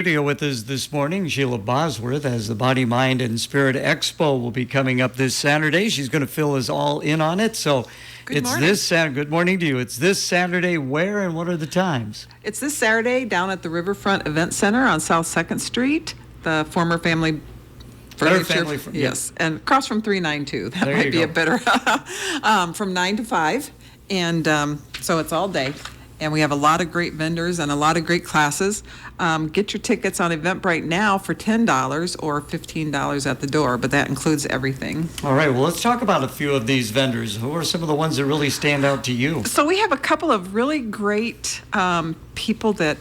Studio with us this morning, Sheila Bosworth, as the Body, Mind, and Spirit Expo will be coming up this Saturday. She's going to fill us all in on it. So Good morning. Good morning to you. It's this Saturday. Where and what are the times? It's this Saturday down at the Riverfront Event Center on South 2nd Street, the former family furniture. Yes, and across from 392. That There might you be a go. better, from 9 to 5. And so it's all day. And we have a lot of great vendors and a lot of great classes. Get your tickets on Eventbrite now for $10 or $15 at the door, but that includes everything. All right, well, let's talk about a few of these vendors. Who are some of the ones that really stand out to you? So we have a couple of really great people that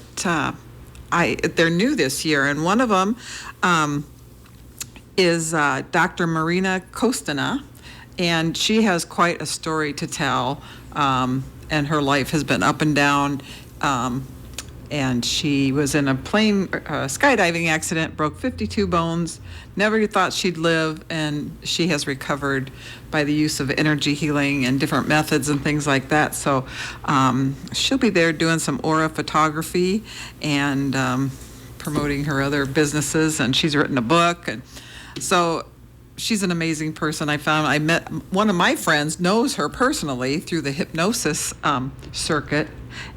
they're new this year, and one of them is Dr. Marina Kostana, and she has quite a story to tell, and her life has been up and down. And she was in a plane skydiving accident, broke 52 bones, never thought she'd live, and she has recovered by the use of energy healing and different methods and things like that. So she'll be there doing some aura photography and promoting her other businesses, and she's written a book. And so she's an amazing person. I met one of my friends knows her personally through the hypnosis circuit.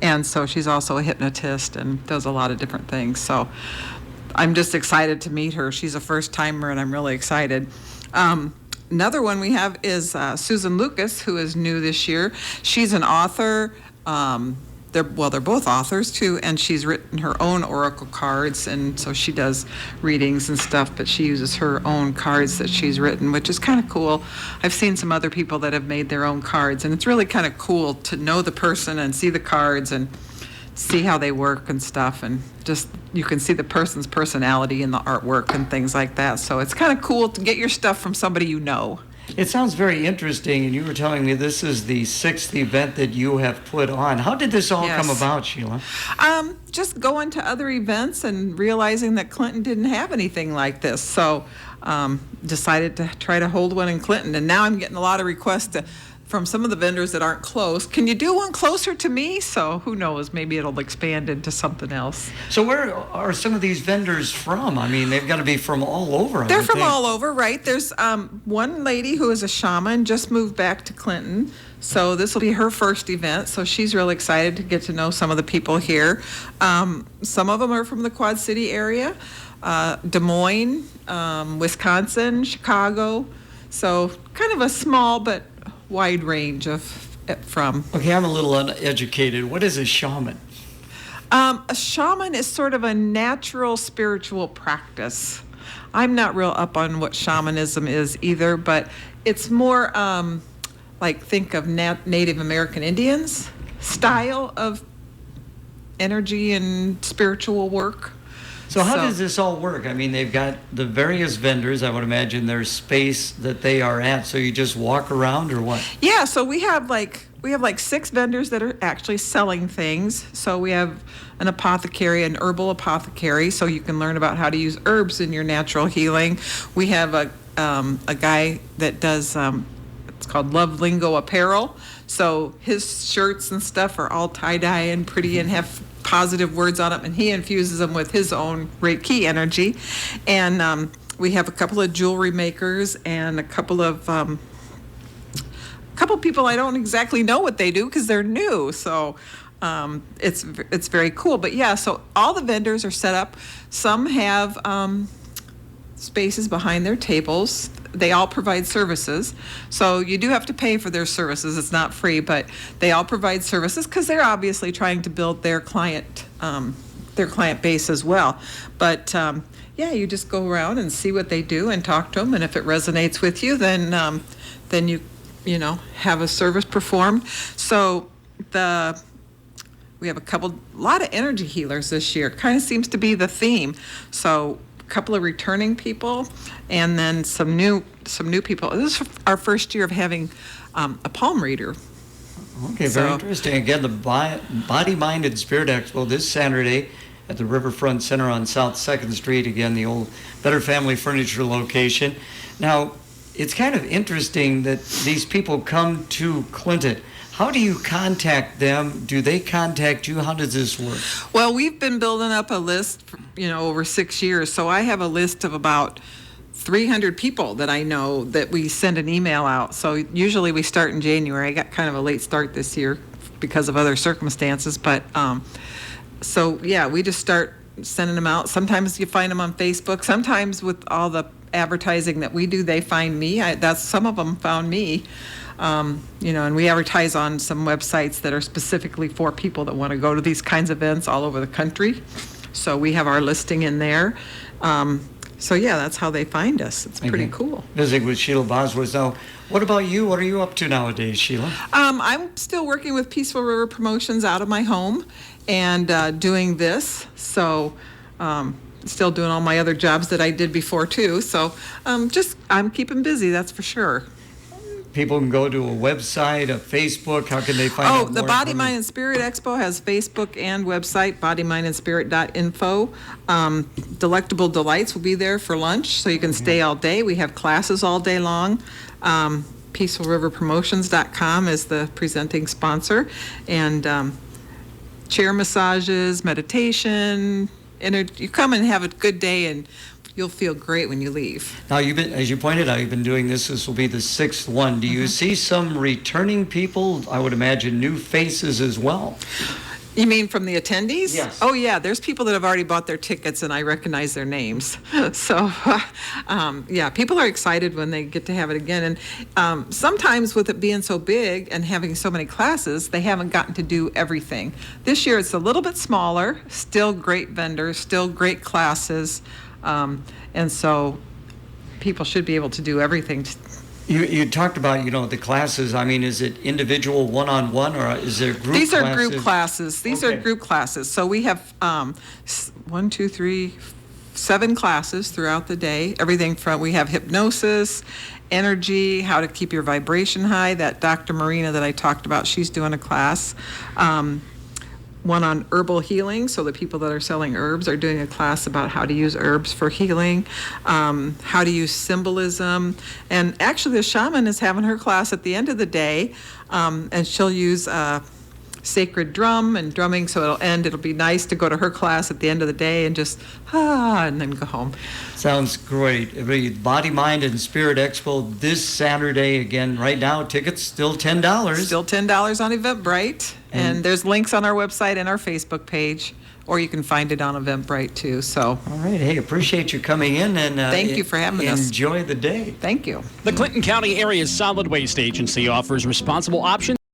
And so she's also a hypnotist and does a lot of different things. So I'm just excited to meet her. She's a first timer and I'm really excited. Another one we have is Susan Lucas, who is new this year. She's an author. They're both authors too, and she's written her own oracle cards, and so she does readings and stuff, but she uses her own cards that she's written, which is kind of cool. I've seen some other people that have made their own cards, and it's really kind of cool to know the person and see the cards and see how they work and stuff, and just you can see the person's personality in the artwork and things like that. So it's kind of cool to get your stuff from somebody you know. It sounds very interesting, and you were telling me this is the 6th event that you have put on. How did this all come about, Sheila? Just going to other events and realizing that Clinton didn't have anything like this. So decided to try to hold one in Clinton. And now I'm getting a lot of requests from some of the vendors that aren't close. Can you do one closer to me? So who knows? Maybe it'll expand into something else. So where are some of these vendors from? I mean, they've got to be from all over. They're from all over, right? There's one lady who is a shaman, just moved back to Clinton. So this will be her first event. So she's really excited to get to know some of the people here. Some of them are from the Quad City area, Des Moines, Wisconsin, Chicago. So kind of a small but wide range from. Okay, I'm a little uneducated. What is a shaman? A shaman is sort of a natural spiritual practice. I'm not real up on what shamanism is either, but it's more like think of Native American Indians style of energy and spiritual work. So how does this all work? I mean, they've got the various vendors. I would imagine there's space that they are at. So you just walk around or what? Yeah, so we have like 6 vendors that are actually selling things. So we have an apothecary, an herbal apothecary, so you can learn about how to use herbs in your natural healing. We have a guy that does it's called Love Lingo Apparel. So his shirts and stuff are all tie-dye and pretty and have positive words on them, and he infuses them with his own Reiki energy. And we have a couple of jewelry makers and a couple of people I don't exactly know what they do because they're new. So it's very cool. But yeah, so all the vendors are set up. Some have spaces behind their tables. They all provide services. So you do have to pay for their services. It's not free, but they all provide services because they're obviously trying to build their client base as well. But yeah, you just go around and see what they do and talk to them. And if it resonates with you, then you know, have a service performed. So we have a lot of energy healers this year. Kind of seems to be the theme. So couple of returning people and then some new people. This is our first year of having a palm reader. Okay, very interesting. Again, the Body, Mind, and Spirit Expo this Saturday at the Riverfront Center on South 2nd Street. Again, the old Better Family Furniture location. Now, it's kind of interesting that these people come to Clinton. How do you contact them? Do they contact you? How does this work? Well, we've been building up a list, over 6 years. So I have a list of about 300 people that I know that we send an email out. So usually we start in January. I got kind of a late start this year because of other circumstances. But so, yeah, we just start sending them out. Sometimes you find them on Facebook. Sometimes with all the advertising that we do, they find me. Some of them found me. And we advertise on some websites that are specifically for people that want to go to these kinds of events all over the country. So we have our listing in there. So yeah, that's how they find us. It's pretty cool. Visiting with Sheila Bosworth. Now, what about you? What are you up to nowadays, Sheila? I'm still working with Peaceful River Promotions out of my home and doing this. So still doing all my other jobs that I did before too. So I'm keeping busy, that's for sure. People can go to a website, a Facebook. How can they find out more? The Body, Mind, and Spirit Expo has Facebook and website, bodymindandspirit.info. Delectable Delights will be there for lunch, so you can stay all day. We have classes all day long. PeacefulRiverPromotions.com is the presenting sponsor. And chair massages, meditation. You come and have a good day, and you'll feel great when you leave. Now, as you pointed out, you've been doing this. This will be the 6th one. Do you see some returning people? I would imagine new faces as well. You mean from the attendees? Yes. Oh, yeah. There's people that have already bought their tickets, and I recognize their names. So, yeah, people are excited when they get to have it again. And sometimes with it being so big and having so many classes, they haven't gotten to do everything. This year, it's a little bit smaller, still great vendors, still great classes. And so people should be able to do everything. You talked about, the classes. I mean, is it individual one-on-one or is there group classes? These are group classes. These are group classes. So we have 7 classes throughout the day. Everything from, we have hypnosis, energy, how to keep your vibration high. That Dr. Marina that I talked about, she's doing a class. One on herbal healing, so the people that are selling herbs are doing a class about how to use herbs for healing, how to use symbolism, and actually the shaman is having her class at the end of the day, and she'll use sacred drum and drumming, so it'll be nice to go to her class at the end of the day and just and then go home. Sounds great. Body, Mind, and Spirit Expo this Saturday. Again, right now, tickets still $10. Still $10 on Eventbrite. And there's links on our website and our Facebook page, or you can find it on Eventbrite too. So, all right. Hey, appreciate you coming in and thank you for having us. Enjoy the day. Thank you. The Clinton County Area's Solid Waste Agency offers responsible options